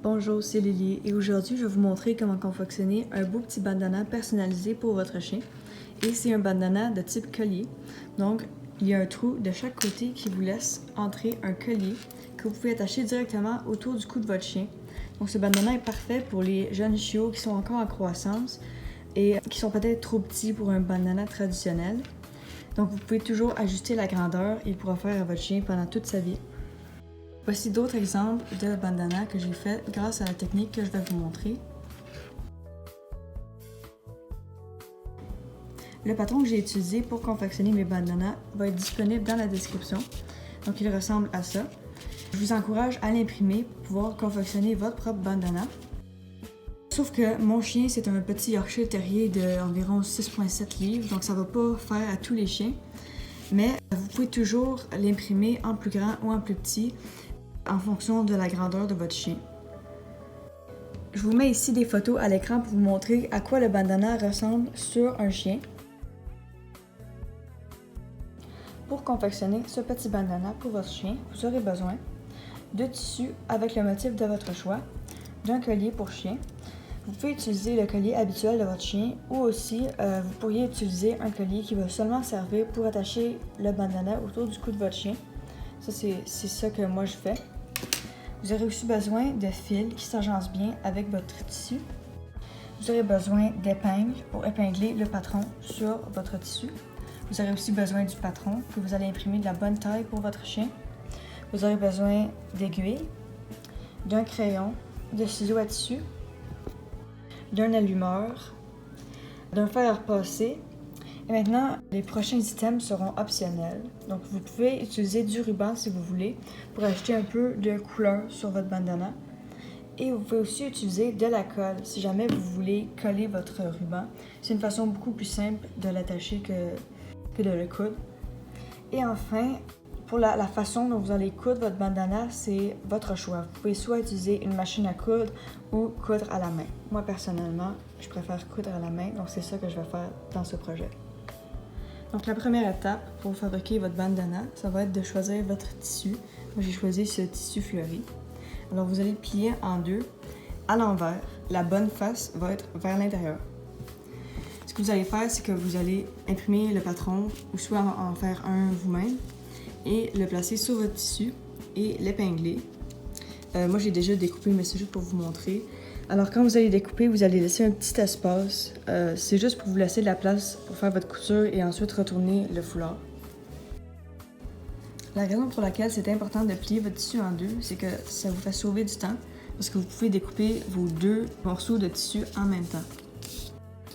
Bonjour, c'est Lily et aujourd'hui je vais vous montrer comment confectionner un beau petit bandana personnalisé pour votre chien. Et c'est un bandana de type collier. Donc il y a un trou de chaque côté qui vous laisse entrer un collier que vous pouvez attacher directement autour du cou de votre chien. Donc ce bandana est parfait pour les jeunes chiots qui sont encore en croissance et qui sont peut-être trop petits pour un bandana traditionnel. Donc vous pouvez toujours ajuster la grandeur et il pourra faire à votre chien pendant toute sa vie. Voici d'autres exemples de bandanas que j'ai fait grâce à la technique que je vais vous montrer. Le patron que j'ai utilisé pour confectionner mes bandanas va être disponible dans la description. Donc il ressemble à ça. Je vous encourage à l'imprimer pour pouvoir confectionner votre propre bandana. Sauf que mon chien, c'est un petit Yorkshire Terrier d'environ 6,7 livres, donc ça ne va pas faire à tous les chiens. Mais vous pouvez toujours l'imprimer en plus grand ou en plus petit en fonction de la grandeur de votre chien. Je vous mets ici des photos à l'écran pour vous montrer à quoi le bandana ressemble sur un chien. Pour confectionner ce petit bandana pour votre chien, vous aurez besoin de tissu avec le motif de votre choix, d'un collier pour chien. Vous pouvez utiliser le collier habituel de votre chien ou aussi vous pourriez utiliser un collier qui va seulement servir pour attacher le bandana autour du cou de votre chien. Ça, c'est ça que moi je fais. Vous aurez aussi besoin de fils qui s'agencent bien avec votre tissu. Vous aurez besoin d'épingles pour épingler le patron sur votre tissu. Vous aurez aussi besoin du patron que vous allez imprimer de la bonne taille pour votre chien. Vous aurez besoin d'aiguilles, d'un crayon, de ciseaux à tissu, d'un allumeur, d'un fer à repasser. Et maintenant, les prochains items seront optionnels. Donc, vous pouvez utiliser du ruban si vous voulez pour ajouter un peu de couleur sur votre bandana. Et vous pouvez aussi utiliser de la colle si jamais vous voulez coller votre ruban. C'est une façon beaucoup plus simple de l'attacher que de le coudre. Et enfin, pour la façon dont vous allez coudre votre bandana, c'est votre choix. Vous pouvez soit utiliser une machine à coudre ou coudre à la main. Moi, personnellement, je préfère coudre à la main, donc c'est ça que je vais faire dans ce projet. Donc la première étape pour fabriquer votre bandana, ça va être de choisir votre tissu. Moi j'ai choisi ce tissu fleuri. Alors vous allez le plier en deux à l'envers. La bonne face va être vers l'intérieur. Ce que vous allez faire, c'est que vous allez imprimer le patron ou soit en faire un vous-même et le placer sur votre tissu et l'épingler. Moi j'ai déjà découpé, mais c'est juste pour vous montrer. Alors quand vous allez découper, vous allez laisser un petit espace. C'est juste pour vous laisser de la place pour faire votre couture et ensuite retourner le foulard. La raison pour laquelle c'est important de plier votre tissu en deux, c'est que ça vous fait sauver du temps parce que vous pouvez découper vos deux morceaux de tissu en même temps.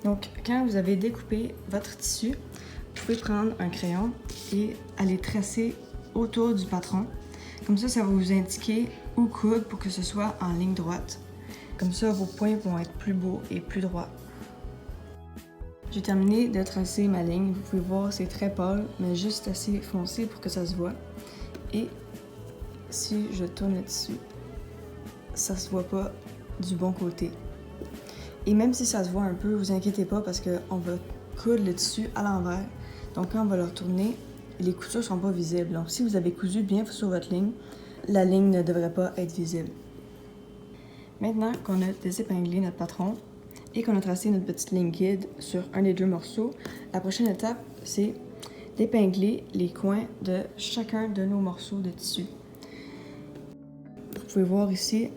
Donc quand vous avez découpé votre tissu, vous pouvez prendre un crayon et aller tracer autour du patron. Comme ça va vous indiquer où coudre pour que ce soit en ligne droite. Comme ça, vos points vont être plus beaux et plus droits. J'ai terminé de tracer ma ligne. Vous pouvez voir, c'est très pâle, mais juste assez foncé pour que ça se voit. Et si je tourne le tissu, ça se voit pas du bon côté. Et même si ça se voit un peu, vous inquiétez pas parce qu'on va coudre le tissu à l'envers. Donc quand on va le retourner, les coutures sont pas visibles. Donc si vous avez cousu bien sur votre ligne, la ligne ne devrait pas être visible. Maintenant qu'on a désépinglé notre patron et qu'on a tracé notre petite ligne guide sur un des deux morceaux, la prochaine étape, c'est d'épingler les coins de chacun de nos morceaux de tissu. Vous pouvez voir ici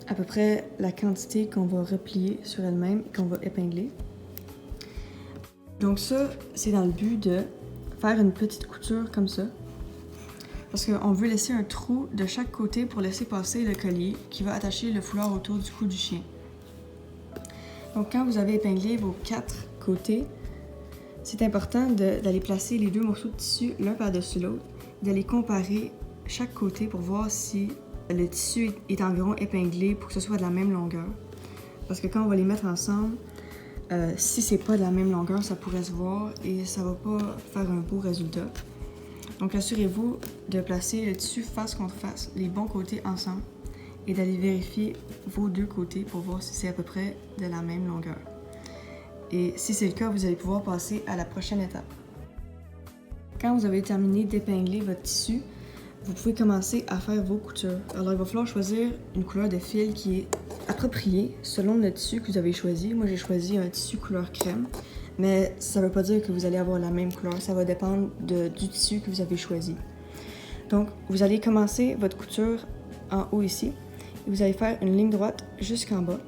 à peu près la quantité qu'on va replier sur elle-même et qu'on va épingler. Donc ça, c'est dans le but de faire une petite couture comme ça. Parce qu'on veut laisser un trou de chaque côté pour laisser passer le collier qui va attacher le foulard autour du cou du chien. Donc quand vous avez épinglé vos 4 côtés, c'est important d'aller placer les deux morceaux de tissu l'un par-dessus l'autre, d'aller comparer chaque côté pour voir si le tissu est environ épinglé pour que ce soit de la même longueur. Parce que quand on va les mettre ensemble, si c'est pas de la même longueur, ça pourrait se voir et ça va pas faire un beau résultat. Donc assurez-vous de placer le tissu face contre face, les bons côtés ensemble, et d'aller vérifier vos deux côtés pour voir si c'est à peu près de la même longueur. Et si c'est le cas, vous allez pouvoir passer à la prochaine étape. Quand vous avez terminé d'épingler votre tissu, vous pouvez commencer à faire vos coutures. Alors il va falloir choisir une couleur de fil qui est appropriée selon le tissu que vous avez choisi. Moi j'ai choisi un tissu couleur crème, mais ça ne veut pas dire que vous allez avoir la même couleur, ça va dépendre du tissu que vous avez choisi. Donc vous allez commencer votre couture en haut ici, et vous allez faire une ligne droite jusqu'en bas.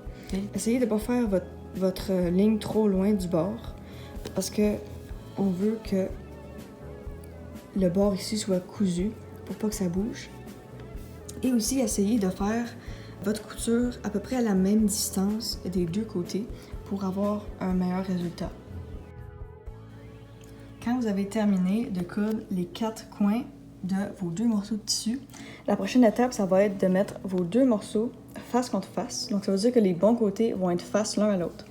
Essayez de ne pas faire votre ligne trop loin du bord, parce que on veut que le bord ici soit cousu pour pas que ça bouge. Et aussi essayez de faire votre couture à peu près à la même distance des deux côtés pour avoir un meilleur résultat. Quand vous avez terminé de coudre les 4 coins de vos 2 morceaux de tissu, la prochaine étape, ça va être de mettre vos 2 morceaux face contre face. Donc ça veut dire que les bons côtés vont être face l'un à l'autre.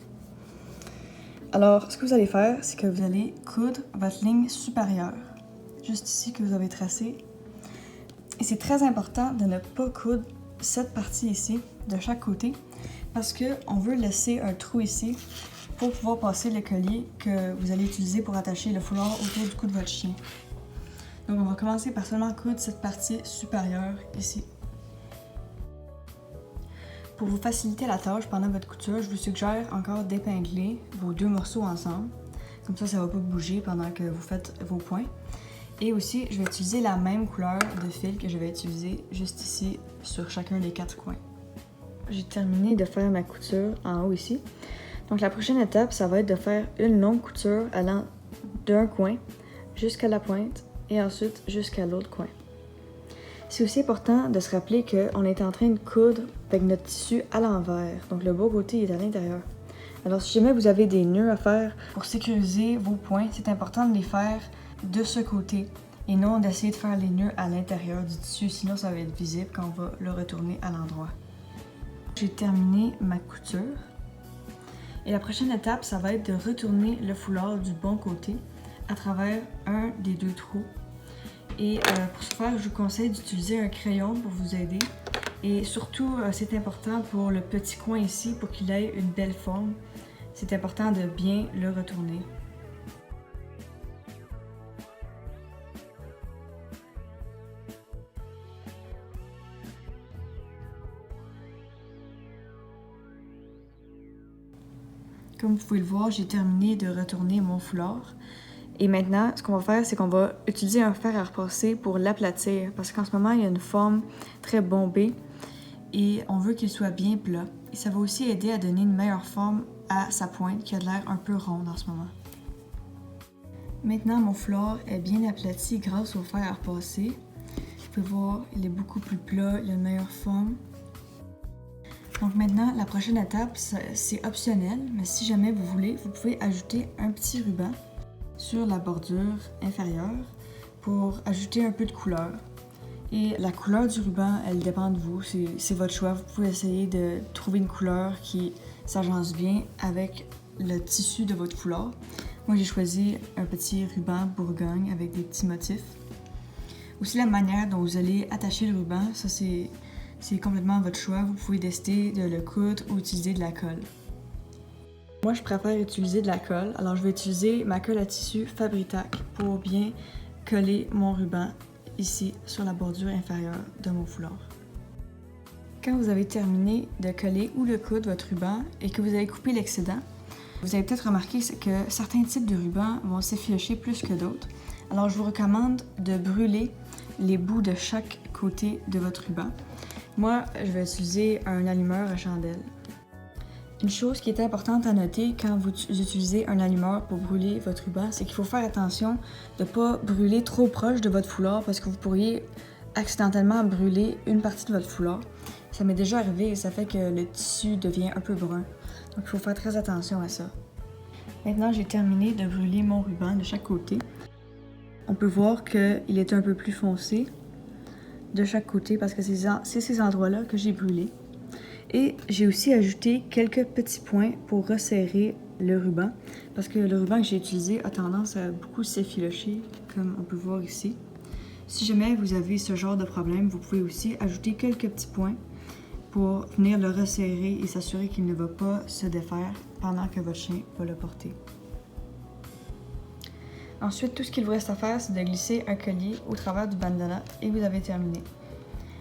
Alors, ce que vous allez faire, c'est que vous allez coudre votre ligne supérieure, juste ici que vous avez tracée. Et c'est très important de ne pas coudre cette partie ici, de chaque côté, parce qu'on veut laisser un trou ici pour pouvoir passer le collier que vous allez utiliser pour attacher le foulard autour du cou de votre chien. Donc on va commencer par seulement coudre cette partie supérieure ici. Pour vous faciliter la tâche pendant votre couture, je vous suggère encore d'épingler vos 2 morceaux ensemble. Comme ça, ça ne va pas bouger pendant que vous faites vos points. Et aussi, je vais utiliser la même couleur de fil que je vais utiliser juste ici sur chacun des 4 coins. J'ai terminé de faire ma couture en haut ici. Donc la prochaine étape, ça va être de faire une longue couture allant d'un coin jusqu'à la pointe et ensuite jusqu'à l'autre coin. C'est aussi important de se rappeler qu'on est en train de coudre avec notre tissu à l'envers. Donc le beau côté est à l'intérieur. Alors si jamais vous avez des nœuds à faire pour sécuriser vos points, c'est important de les faire de ce côté et non d'essayer de faire les nœuds à l'intérieur du tissu, sinon ça va être visible quand on va le retourner à l'endroit. J'ai terminé ma couture et la prochaine étape, ça va être de retourner le foulard du bon côté à travers un des 2 trous. Et pour ce faire, je vous conseille d'utiliser un crayon pour vous aider. Et surtout, c'est important pour le petit coin ici, pour qu'il ait une belle forme. C'est important de bien le retourner. Comme vous pouvez le voir, j'ai terminé de retourner mon foulard. Et maintenant, ce qu'on va faire, c'est qu'on va utiliser un fer à repasser pour l'aplatir. Parce qu'en ce moment, il y a une forme très bombée et on veut qu'il soit bien plat. Et ça va aussi aider à donner une meilleure forme à sa pointe qui a l'air un peu ronde en ce moment. Maintenant, mon foulard est bien aplati grâce au fer à repasser. Vous pouvez voir, il est beaucoup plus plat, il a une meilleure forme. Donc maintenant, la prochaine étape, c'est optionnel, mais si jamais vous voulez, vous pouvez ajouter un petit ruban sur la bordure inférieure pour ajouter un peu de couleur. Et la couleur du ruban, elle dépend de vous, c'est votre choix. Vous pouvez essayer de trouver une couleur qui s'agence bien avec le tissu de votre foulard. Moi, j'ai choisi un petit ruban Bourgogne avec des petits motifs. Aussi, la manière dont vous allez attacher le ruban, ça c'est complètement votre choix. Vous pouvez décider de le coudre ou utiliser de la colle. Moi, je préfère utiliser de la colle. Alors, je vais utiliser ma colle à tissu Fabri-Tac pour bien coller mon ruban ici sur la bordure inférieure de mon foulard. Quand vous avez terminé de coller ou de coudre votre ruban et que vous avez coupé l'excédent, vous avez peut-être remarqué que certains types de rubans vont s'effilocher plus que d'autres. Alors, je vous recommande de brûler les bouts de chaque côté de votre ruban. Moi, je vais utiliser un allumeur à chandelle. Une chose qui est importante à noter quand vous utilisez un allumeur pour brûler votre ruban, c'est qu'il faut faire attention de ne pas brûler trop proche de votre foulard parce que vous pourriez accidentellement brûler une partie de votre foulard. Ça m'est déjà arrivé et ça fait que le tissu devient un peu brun. Donc il faut faire très attention à ça. Maintenant, j'ai terminé de brûler mon ruban de chaque côté. On peut voir qu'il est un peu plus foncé de chaque côté parce que c'est ces endroits-là que j'ai brûlés. Et j'ai aussi ajouté quelques petits points pour resserrer le ruban parce que le ruban que j'ai utilisé a tendance à beaucoup s'effilocher, comme on peut voir ici. Si jamais vous avez ce genre de problème, vous pouvez aussi ajouter quelques petits points pour venir le resserrer et s'assurer qu'il ne va pas se défaire pendant que votre chien va le porter. Ensuite, tout ce qu'il vous reste à faire, c'est de glisser un collier au travers du bandana et vous avez terminé.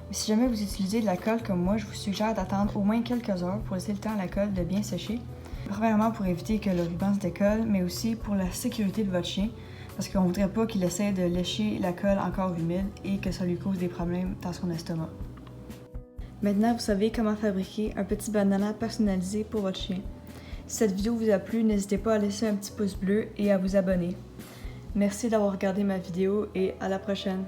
Mais si jamais vous utilisez de la colle comme moi, je vous suggère d'attendre au moins quelques heures pour laisser le temps à la colle de bien sécher. Premièrement, pour éviter que le ruban se décolle, mais aussi pour la sécurité de votre chien, parce qu'on ne voudrait pas qu'il essaie de lécher la colle encore humide et que ça lui cause des problèmes dans son estomac. Maintenant, vous savez comment fabriquer un petit bandana personnalisé pour votre chien. Si cette vidéo vous a plu, n'hésitez pas à laisser un petit pouce bleu et à vous abonner. Merci d'avoir regardé ma vidéo et à la prochaine.